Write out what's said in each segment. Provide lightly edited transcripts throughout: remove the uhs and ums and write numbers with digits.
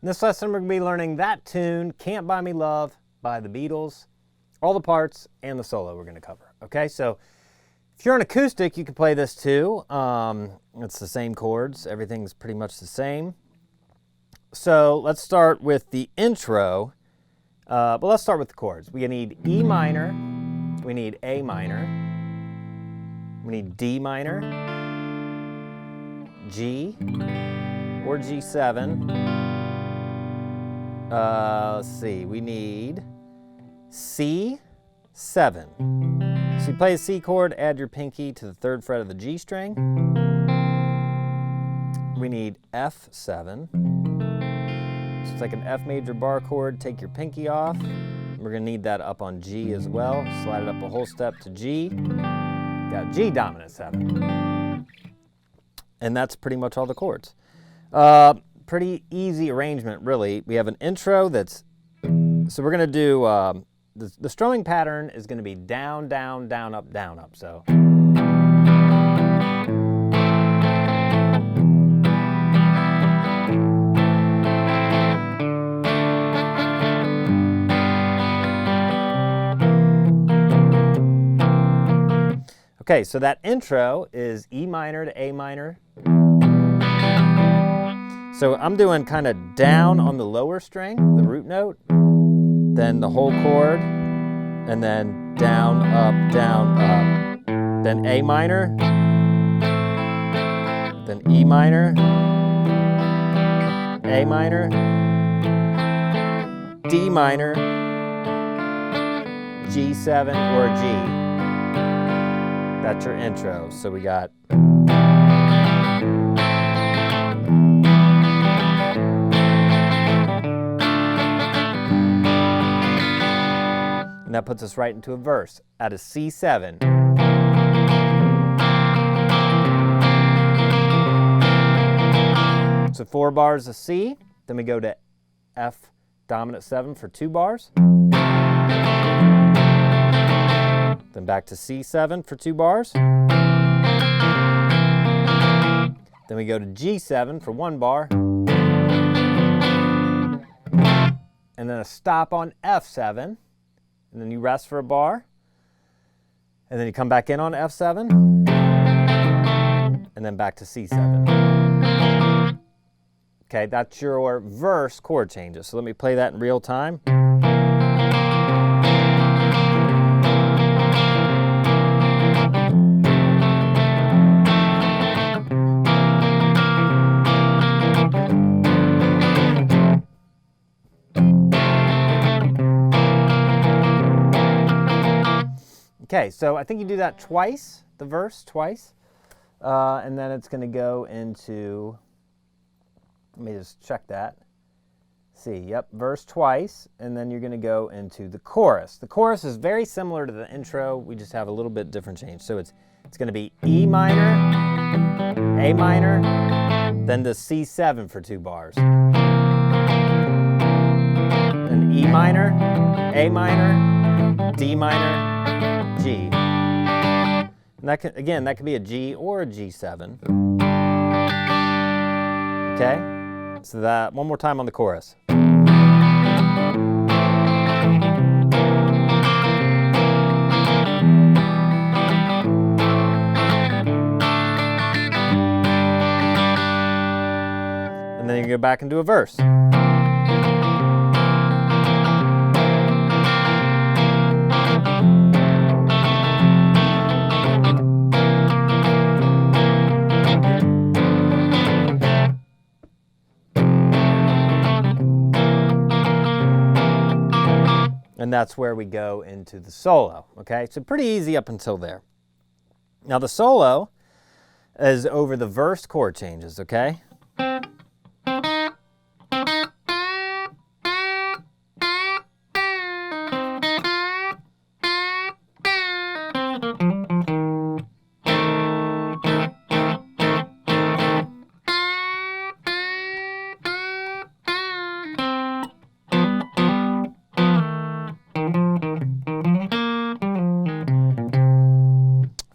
In this lesson, we're going to be learning that tune, Can't Buy Me Love by the Beatles, all the parts and the solo we're going to cover. Okay, so if you're an acoustic, you can play this too. It's the same chords. Everything's pretty much the same. So let's start with the intro, but let's start with the chords. We need E minor, we need A minor, we need D minor, G or G7. Let's see, we need C7. So you play a C chord, add your pinky to the 3rd fret of the G string. We need F7. So it's like an F major bar chord, take your pinky off. We're gonna need that up on G as well. Slide it up a whole step to G. Got G dominant 7. And that's pretty much all the chords. Pretty easy arrangement, really. We have an intro that's, so we're gonna do, the strumming pattern is gonna be down, down, down, up, down, up, so. Okay, so that intro is E minor to A minor. So I'm doing kind of down on the lower string, the root note, then the whole chord, and then down, up, then A minor, then E minor, A minor, D minor, G7 or G. That's your intro. So we got and that puts us right into a verse at a C7. So 4 bars of C, then we go to F dominant 7 for 2 bars. Then back to C7 for 2 bars. Then we go to G7 for 1 bar. And then a stop on F7. And then you rest for a bar. And then you come back in on F7. And then back to C7. Okay, that's your verse chord changes. So let me play that in real time. Okay, so I think you do that twice, the verse twice, and then it's going to go into, let me just check that. See, yep, verse twice, and then you're going to go into the chorus. The chorus is very similar to the intro, we just have a little bit different change. So it's going to be E minor, A minor, then the C7 for 2 bars. Then E minor, A minor, D minor, G. And that can, again, that could be a G or a G7. Okay? So that, one more time on the chorus. And then you go back and do a verse. And that's where we go into the solo, okay? So pretty easy up until there. Now the solo is over the verse chord changes, okay?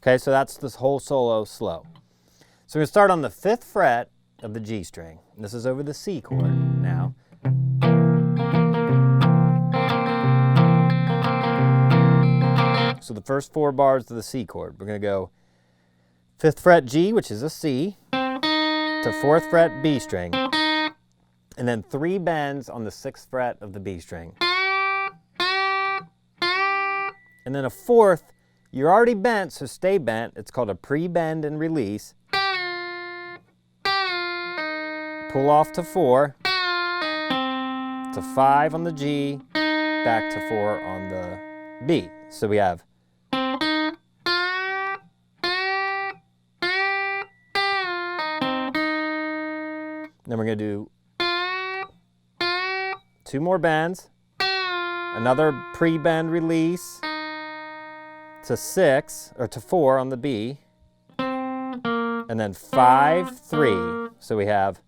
Okay, so that's this whole solo slow. So we're going to start on the 5th fret of the G string. This is over the C chord now. first 4 bars of the C chord. We're going to go 5th fret G, which is a C, to 4th fret B string, and then 3 bends on the 6th fret of the B string. And then a 4th, you're already bent, so stay bent. It's called a pre-bend and release. Pull off to 4, to 5 on the G, back to 4 on the B. So we have then we're going to do 2 more bends, another pre-bend release to 6 or to 4 on the B, and then 5, 3. So we have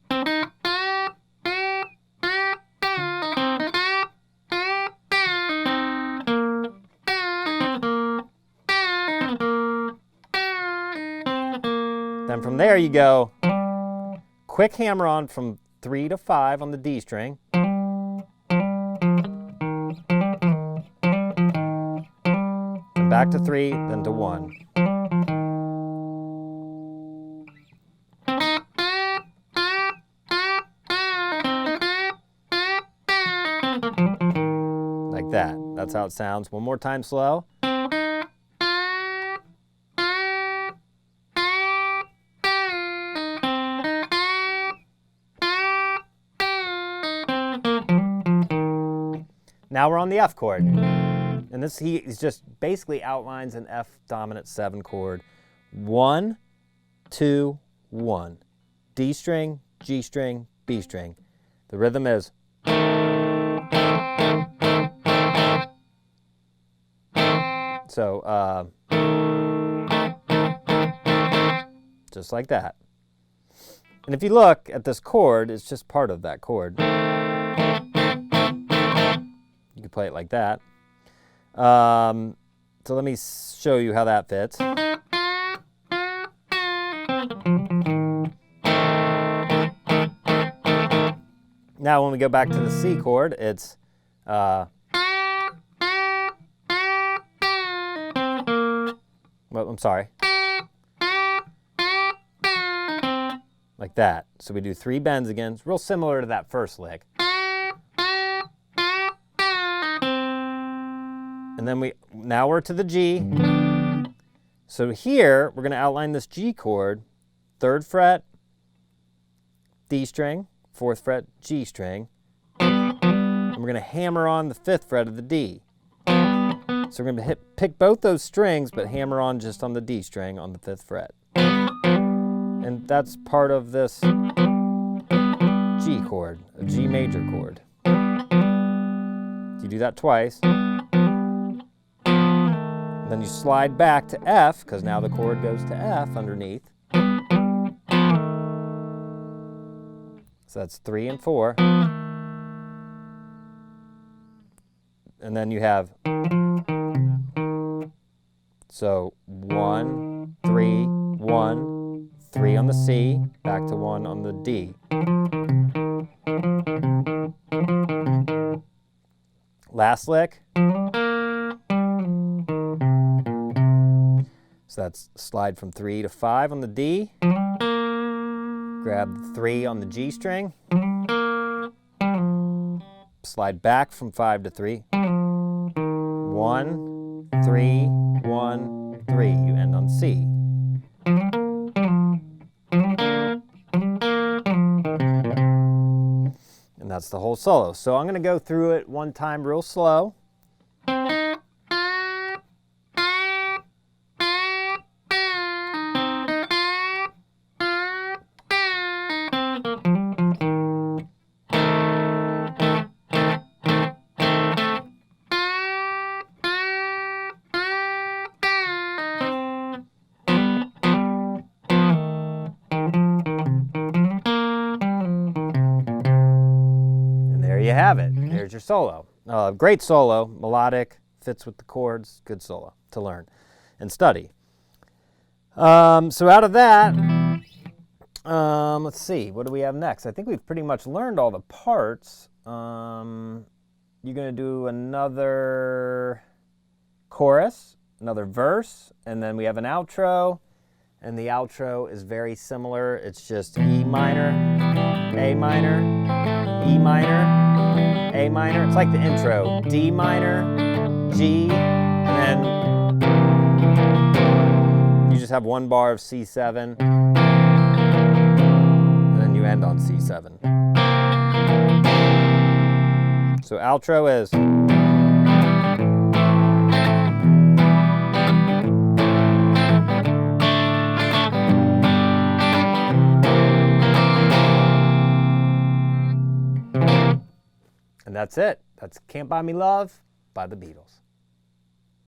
then from there you go quick hammer on from 3 to 5 on the D string. And back to 3, then to 1. Like that. That's how it sounds. One more time slow. Now we're on the F chord. And this he just basically outlines an F dominant 7 chord. 1, 2, 1. D string, G string, B string. The rhythm is so just like that. And if you look at this chord, it's just part of that chord. You can play it like that. So let me show you how that fits. Now when we go back to the C chord, it's well, I'm sorry. Like that. So we do 3 bends again. It's real similar to that first lick. And then now we're to the G. So here, we're going to outline this G chord, 3rd fret, D string, 4th fret, G string. And we're going to hammer on the 5th fret of the D. So we're going to pick both those strings, but hammer on just on the D string on the 5th fret. And that's part of this G chord, a G major chord. You do that twice. Then you slide back to F, because now the chord goes to F underneath. So that's 3 and 4. And then you have, so 1, 3, 1, 3 on the C, back to 1 on the D. Last lick. So that's slide from 3 to 5 on the D, grab the 3 on the G string, slide back from 5 to 3, 1, 3, 1, 3, you end on C. And that's the whole solo. So I'm going to go through it one time real slow. You have it. There's your solo. Great solo, melodic, fits with the chords, good solo to learn and study. So out of that, let's see, what do we have next? I think we've pretty much learned all the parts. You're going to do another chorus, another verse, and then we have an outro, and the outro is very similar. It's just E minor, A minor, E minor, A minor. It's like the intro, D minor, G, and then you just have one bar of C7, and then you end on C7. So outro is... And that's it. That's Can't Buy Me Love by the Beatles.